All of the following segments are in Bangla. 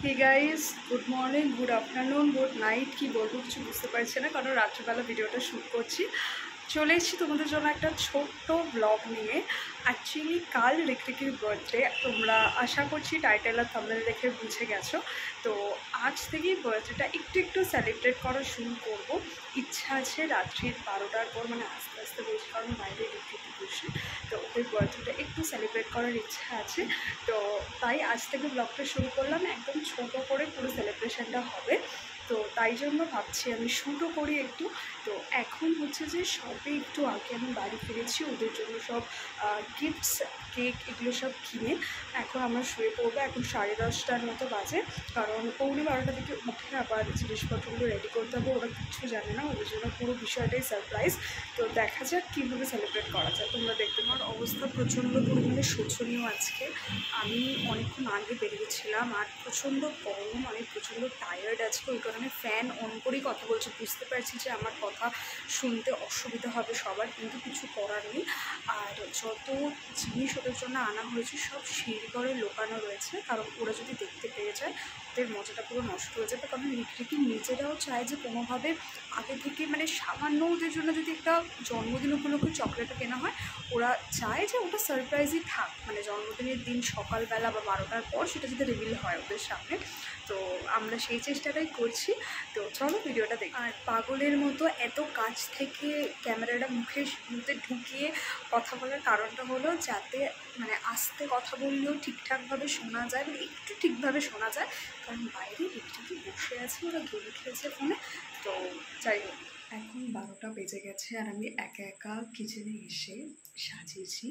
হে guys, good morning, good afternoon, good night, কি বলবো কিছু বুঝতে পারছি না, কারণ রাত্রিবেলা ভিডিওটা শ্যুট করছি। চলে এসেছি তোমাদের জন্য একটা ছোট্ট ব্লগ নিয়ে। অ্যাকচুয়ালি কাল রিকরিকির বার্থডে, তোমরা আশা করছি টাইটেল আর থাম্বনেল দেখে বুঝে গেছো। তো আজ থেকেই বার্থডেটা একটু একটু সেলিব্রেট করা শুরু করব। ইচ্ছা আছে রাত্রির 12টার পর, মানে আস্তে আস্তে বলছি কারণ বাইরে রিকরিকি বসে, তো ওদের বার্থডেটা একটু সেলিব্রেট করার ইচ্ছা আছে। তো তাই আজ থেকে ব্লগটা শুরু করলাম, একদম ছোটো করে পুরো সেলিব্রেশনটা হবে। তো তাই জন্য ভাবছি আমি শ্যুটও করি একটু। তো এখন হচ্ছে যে সবে একটু আগে আমি বাড়ি ফিরেছি, ওদের জন্য সব গিফটস, কেক এগুলো সব কিনে এখন আমরা শুয়ে পড়বো। এখন 10:30টার মতো বাজে, কারণ 11:45 থেকে উঠে আবার জিনিসপত্রগুলো রেডি করতে হবে। ওরা কিচ্ছু জানে না, ওদের জন্য পুরো বিষয়টাই সারপ্রাইজ। তো দেখা যাক কীভাবে সেলিব্রেট করা যায়। তোমরা দেখতে পাওয়ার অবস্থা প্রচণ্ড পরিমাণে শোচনীয় আজকে। আমি অনেকক্ষণ আগে বেরিয়েছিলাম আর প্রচণ্ড গরম, আমি প্রচণ্ড টায়ার্ড আজকে, ওই কারণে ফ্যান অন করেই কথা বলছি। বুঝতে পারছি যে আমার কথা শুনতে অসুবিধা হবে সবার, কিন্তু কিছু করার নেই। আর যত জিনিস ওদের জন্য আনা হয়েছে সব শিরঘরে লোকানো রয়েছে, কারণ ওরা যদি দেখতে পেয়ে যায় ওদের মজাটা পুরো নষ্ট হয়ে যাবে। কারণ রিকরিকি নিজেরাও চায় যে কোনোভাবে আগে থেকে, মানে সামান্য ওদের জন্য যদি একটা জন্মদিন উপলক্ষে চকলেটও কেনা হয়, ওরা চায় যে ওটা সারপ্রাইজই থাক, মানে জন্মদিনের দিন সকালবেলা বা 12টার পর সেটা যদি রিভিল হয় ওদের সামনে। তো আমরা সেই চেষ্টাটাই করছি। তো চলো ভিডিওটা দেখি। আর পাগলের মতো এত কাছ থেকে ক্যামেরাটা মুখে ঢুকিয়ে কথা বলার কারণটা হলো যাতে মানে আস্তে কথা বললেও ঠিকঠাকভাবে শোনা যায়, মানে একটু ঠিকভাবে শোনা যায়, কারণ বাইরে একটু বসে আছে, ওরা গেম খেলছে ফোনে। তো যাই হোক, এখন 12টা বেজে গেছে আর আমি একা একা কিচেনে এসে সাজিয়েছি।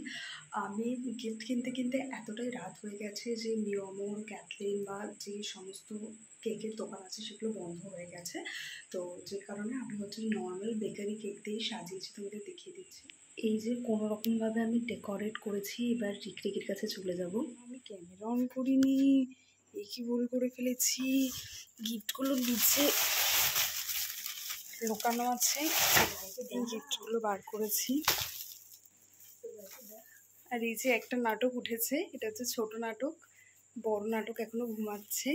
আমি গিফট কিনতে কিনতে এতটাই রাত হয়ে গেছে যে নিয়মর, ক্যাথলিন বা যে সমস্ত কেকের দোকান আছে সেগুলো বন্ধ হয়ে গেছে। তো যে কারণে আমি হচ্ছে নর্মাল বেকারি কেক দিয়েই সাজিয়েছি, তোমাদের দেখিয়ে দিচ্ছি। এই যে কোনো রকমভাবে আমি ডেকোরেট করেছি। এবার রিকরিকির কাছে চলে যাব। আমি ক্যামেরা অন করিনি, এই কি ভুল করে ফেলেছি। গিফটগুলো নিচে লুকানো আছে, এই গিফটগুলো বার করেছি। আর এই যে একটা নাটক উঠেছে, এটা হচ্ছে ছোট নাটক, বড় নাটক এখনো ঘুমাচ্ছে।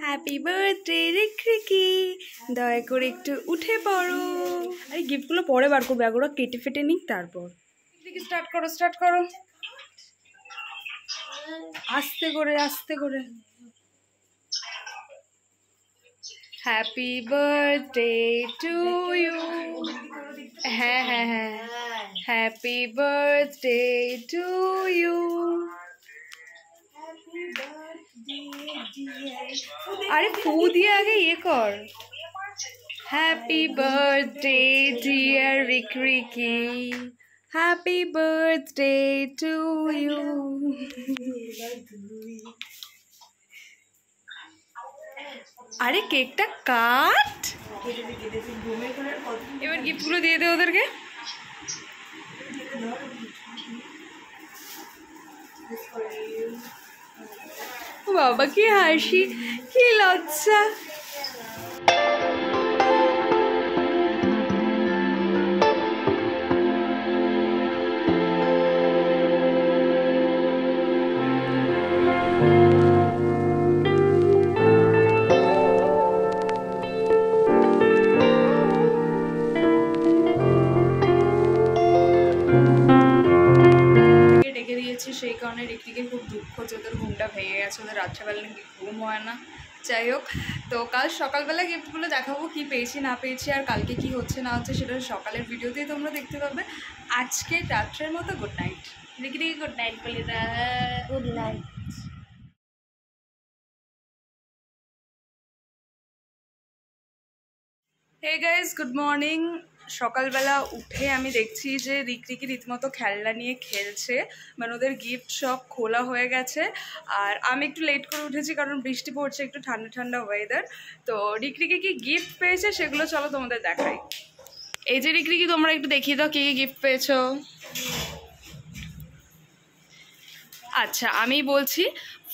হ্যাপি বার্থডে রিকরিকি, দয়া করে একটু উঠে পড়ো। আরে গিফটগুলো পরে বার করবে, এগুলো কেটে ফেটে নিক তারপর। স্টার্ট করো, স্টার্ট করো, আস্তে করে আস্তে করে। Happy birthday to you. হ্যাঁ হ্যাঁ হ্যাঁ, হ্যাপি বার্থডে টু ইউ। আরে ফু দিয়ে আগে ইয়ে কর। Happy birthday dear Rikriki, happy birthday to you. আরে কেকটা কাট, এবার গিফটগুলো দিয়ে দে ওদেরকে। বাবা কি হাসি, কি লজ্জা। ডেকে দিয়েছি সেই কারণে রিকরিকে খুব দুঃখ যে ওদের ঘুমটা ভেঙে গেছে, ওদের রাত্রেবেলা নাকি ঘুম হয় না। যাই হোক, তো কাল সকালবেলা গিফটগুলো দেখাবো কি পেয়েছি না পেয়েছি, আর কালকে কি হচ্ছে না হচ্ছে সেটা সকালের ভিডিওতেই তোমরা দেখতে পাবে। আজকে রাত্রের মতো good night. Rikri good night বলে দা। Good night. Hey guys, good morning. সকালবেলা উঠে আমি দেখছি যে রিকরিকি রীতিমতো খেলনা নিয়ে খেলছে, মানে ওদের গিফট সব খোলা হয়ে গেছে। আর আমি একটু লেট করে উঠেছি কারণ বৃষ্টি পড়ছে, একটু ঠান্ডা ঠান্ডা ওয়েদার। তো রিকরিকি কি গিফট পেয়েছে সেগুলো চলো তোমাদের দেখাই। এই যে রিকরিকি, তোমরা একটু দেখিয়ে দাও কি কি গিফট পেয়েছো। আচ্ছা আমি বলছি,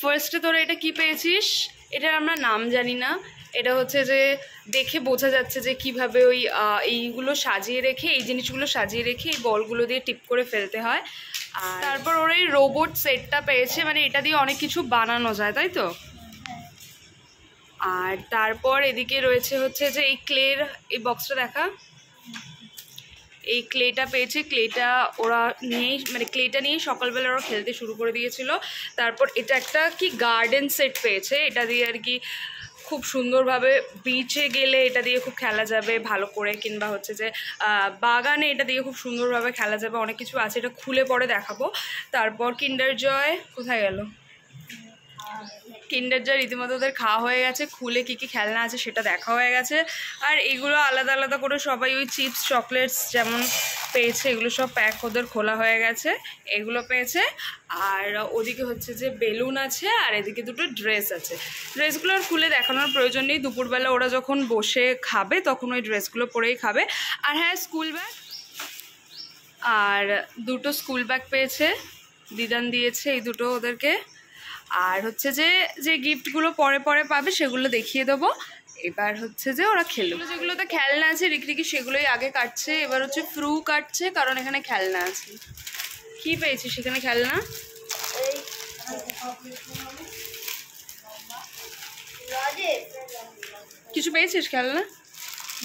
ফার্স্টে তোরা এটা কি পেয়েছিস, এটার আমরা নাম জানি না। এটা হচ্ছে যে দেখে বোঝা যাচ্ছে যে কিভাবে ওই এইগুলো সাজিয়ে রেখে, এই জিনিসগুলো সাজিয়ে রেখে এই বলগুলো দিয়ে টিপ করে ফেলতে হয়। আর তারপর ওর এই রোবট সেটটা পেয়েছে, মানে এটা দিয়ে অনেক কিছু বানানো যায়, তাই তো? আর তারপর এদিকে রয়েছে হচ্ছে যে এই ক্লের এই বক্সটা দেখা, এই ক্লেটা পেয়েছে। ক্লেটা ওরা নিয়েই, মানে ক্লেটা নিয়েই সকালবেলা ওরা খেলতে শুরু করে দিয়েছিল। তারপর এটা একটা কি গার্ডেন সেট পেয়েছে, এটা দিয়ে আর কি খুব সুন্দরভাবে বিচে গেলে এটা দিয়ে খুব খেলা যাবে ভালো করে, কিংবা হচ্ছে যে বাগানে এটা দিয়ে খুব সুন্দরভাবে খেলা যাবে, অনেক কিছু আছে, এটা খুলে পরে দেখাবো। তারপর কিন্ডার জয় কোথায় গেল, কিন্ডার জয় রীতিমতো ওদের খাওয়া হয়ে গেছে, খুলে কী কী খেলনা আছে সেটা দেখা হয়ে গেছে। আর এগুলো আলাদা আলাদা করে সবাই ওই চিপস চকলেটস যেমন পেয়েছে এগুলো সব প্যাক ওদের খোলা হয়ে গেছে, এগুলো পেয়েছে। আর ওদিকে হচ্ছে যে বেলুন আছে, আর এদিকে দুটো ড্রেস আছে। ড্রেসগুলো আর খুলে দেখানোর প্রয়োজন নেই, দুপুরবেলা ওরা যখন বসে খাবে তখন ওই ড্রেসগুলো পরেই খাবে। আর হ্যাঁ, স্কুল ব্যাগ, আর দুটো স্কুল ব্যাগ পেয়েছে, দিদান দিয়েছে এই দুটো ওদেরকে। আর হচ্ছে যে যে গিফটগুলো পরে পরে পাবে সেগুলো দেখিয়ে দেবো। এবার হচ্ছে যে ওরা খেলো, যেগুলোতে খেলনা আছে রিকরিকি সেগুলোই আগে কাটছে, এবার হচ্ছে ফ্রু কাটছে কারণ এখানে খেলনা আছে। কি পেয়েছিস সেখানে খেলনা? কিছু পেয়েছিস খেলনা?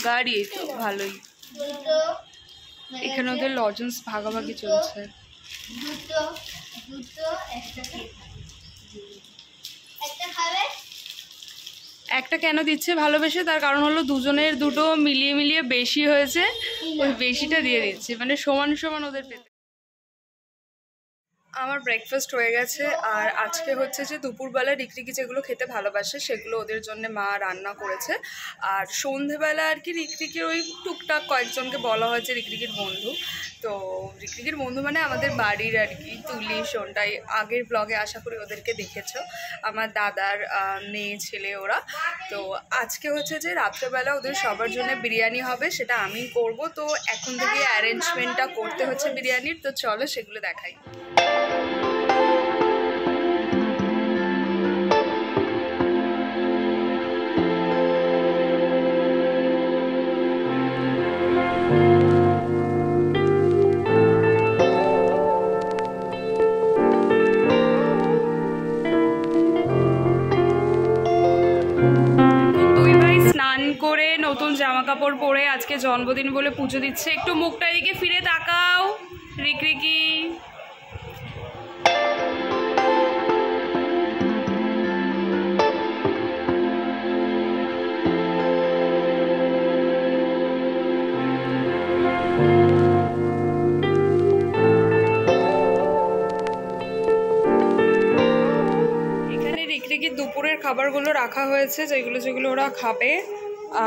গাড়ি, তো ভালোই। এখানে ওদের লজেন্স ভাগাভাগি চলছে। একটা কেন দিচ্ছে ভালোবেসে, তার কারণ হলো দুজনের দুটো মিলিয়ে মিলিয়ে বেশি হয়েছে, ওই বেশিটা দিয়ে দিচ্ছে, মানে সমান সমান ওদের পেতে। আমার ব্রেকফাস্ট হয়ে গেছে, আর আজকে হচ্ছে যে দুপুরবেলা রিকরিকি যেগুলো খেতে ভালোবাসে সেগুলো ওদের জন্য মা রান্না করেছে। আর সন্ধেবেলা আর কি রিকরিকির ওই টুকটাক কয়েকজনকে বলা হয়েছে রিকরিকির বন্ধু, তো রিকরিকির বন্ধু মানে আমাদের বাড়ির আর কি তুলি সোনটাই, আগের ব্লগে আশা করি ওদেরকে দেখেছো, আমার দাদার মেয়ে ছেলে ওরা। তো আজকে হচ্ছে যে রাত্রেবেলা ওদের সবার জন্য বিরিয়ানি হবে, সেটা আমি করব, তো এখন থেকে অ্যারেঞ্জমেন্টটা করতে হচ্ছে বিরিয়ানির, তো চলো সেগুলো দেখাই। করে নতুন জামা কাপড় পরে আজকে জন্মদিন বলে পুজো দিচ্ছে, একটু মুখটা এদিকে ফিরে তাকাও রিকরিকি। এখানে রিকরিকির দুপুরের খাবারগুলো রাখা হয়েছে, যেগুলো যেগুলো ওরা খাবে।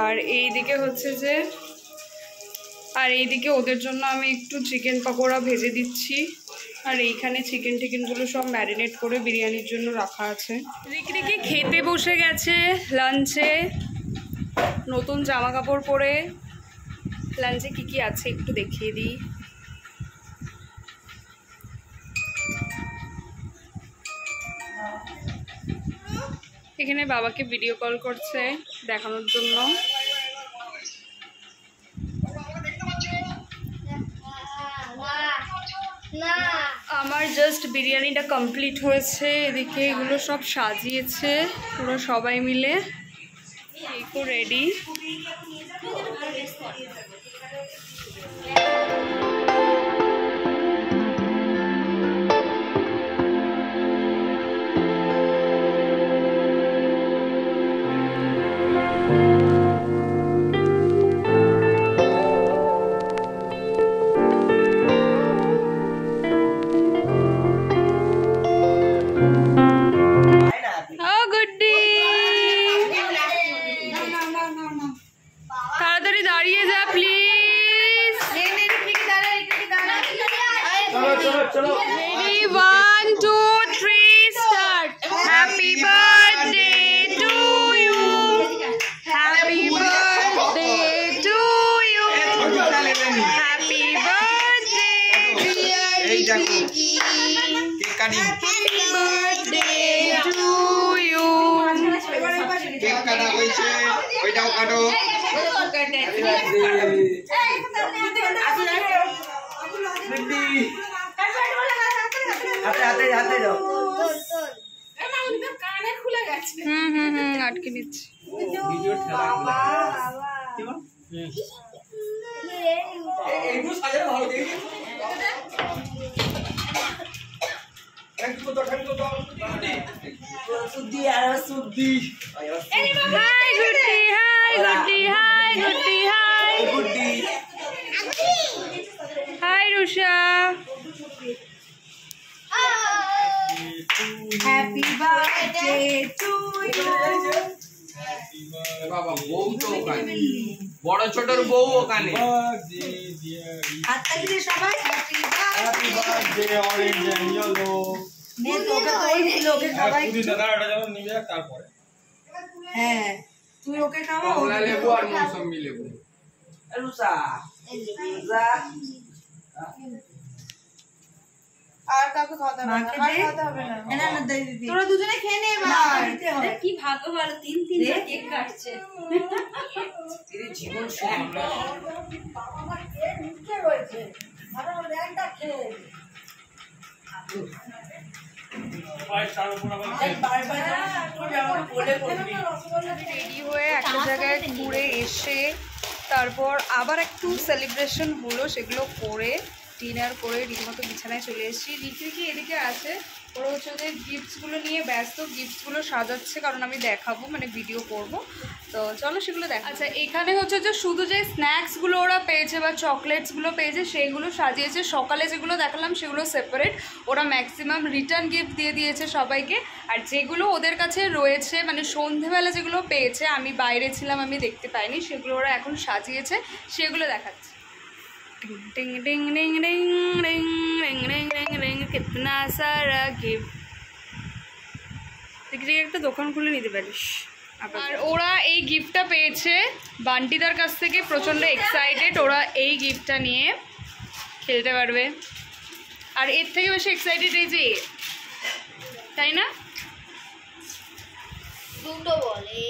আর এইদিকে হচ্ছে যে, আর এইদিকে ওদের জন্য আমি একটু চিকেন পকোড়া ভেজে দিচ্ছি, আর এইখানে চিকেন টিকেনগুলো সব ম্যারিনেট করে বিরিয়ানির জন্য রাখা আছে। রিকরিকি খেতে বসে গেছে লাঞ্চে, নতুন জামা কাপড় পরে। লাঞ্চে কি কি আছে একটু দেখিয়ে দিই। এখানে বাবাকে ভিডিও কল করছে দেখানোর জন্য। আমার জাস্ট বিরিয়ানিটা কমপ্লিট হয়েছে, এদিকে এগুলো সব সাজিয়েছে পুরো সবাই মিলে, একটু রেডি। তাড়াতাড়ি দাঁড়িয়ে যা please. Ready, 1, 2, 3, start. Happy birthday to you. Happy birthday to you. Happy birthday dear Ricky. Happy birthday to you. Cake কাটা হয়েছে, ওইটাও কাটো। আটকে নিচ্ছি। Hi Rusha. Happy birthday to you. বাবা বউ তো ওখানে, বড় ছোটর বউ ওখানে। হাততালি দিয়ে সবাই happy happy birthday orange and yellow. নে তোকে তো ওই লোকে সবাই পুরি দাদা এটা যখন নিবে তারপরে। হ্যাঁ তুই ওকে খাওয়া কমলা লেবু আর মৌসুমী লেবু। রুসা রুসা আর কাউকে খাওয়াতে হবে না, আর খাওয়াতে হবে না। না না দে দিদি, তোরা দুজনে খেয়ে নে এবার। কি ভাগ্য ভালো, 3-3 কেক কাটছে। এই জীবন সুন্দর। রেডি হয়ে একটা জায়গায় ঘুরে এসে তারপর আবার একটু সেলিব্রেশন হলো, সেগুলো করে ডিনার করে রীতিমতো বিছানায় চলে এসেছি। রিকি এদিকে আছে, ওরা হচ্ছে ওদের গিফটসগুলো নিয়ে ব্যস্ত, গিফটসগুলো সাজাচ্ছে কারণ আমি দেখাবো, মানে ভিডিও করব। তো চলো সেগুলো দেখ। আচ্ছা এখানে হচ্ছে যে শুধু যে স্ন্যাক্সগুলো ওরা পেয়েছে বা চকলেটসগুলো পেয়েছে সেগুলো সাজিয়েছে। সকালে যেগুলো দেখালাম সেগুলো সেপারেট, ওরা ম্যাক্সিমাম রিটার্ন গিফট দিয়ে দিয়েছে সবাইকে। আর যেগুলো ওদের কাছে রয়েছে মানে সন্ধেবেলা যেগুলো পেয়েছে, আমি বাইরে ছিলাম আমি দেখতে পাইনি, সেগুলো ওরা এখন সাজিয়েছে, সেগুলো দেখাচ্ছে। टिंग टिंग टिंग टिंग टिंग टिंग टिंग टिंग टिंग कितना सारा गिफ्ट। দেখি একটা দোকান খুলে নিতে পারিস। আর ওরা এই গিফটটা পেয়েছে বান্টিদার কাছ থেকে, প্রচণ্ড এক্সাইটেড ওরা এই গিফটটা নিয়ে খেলতে পারবে। আর এর থেকে বেশি এক্সাইটেড এই যে, তাই না? দুটো বলে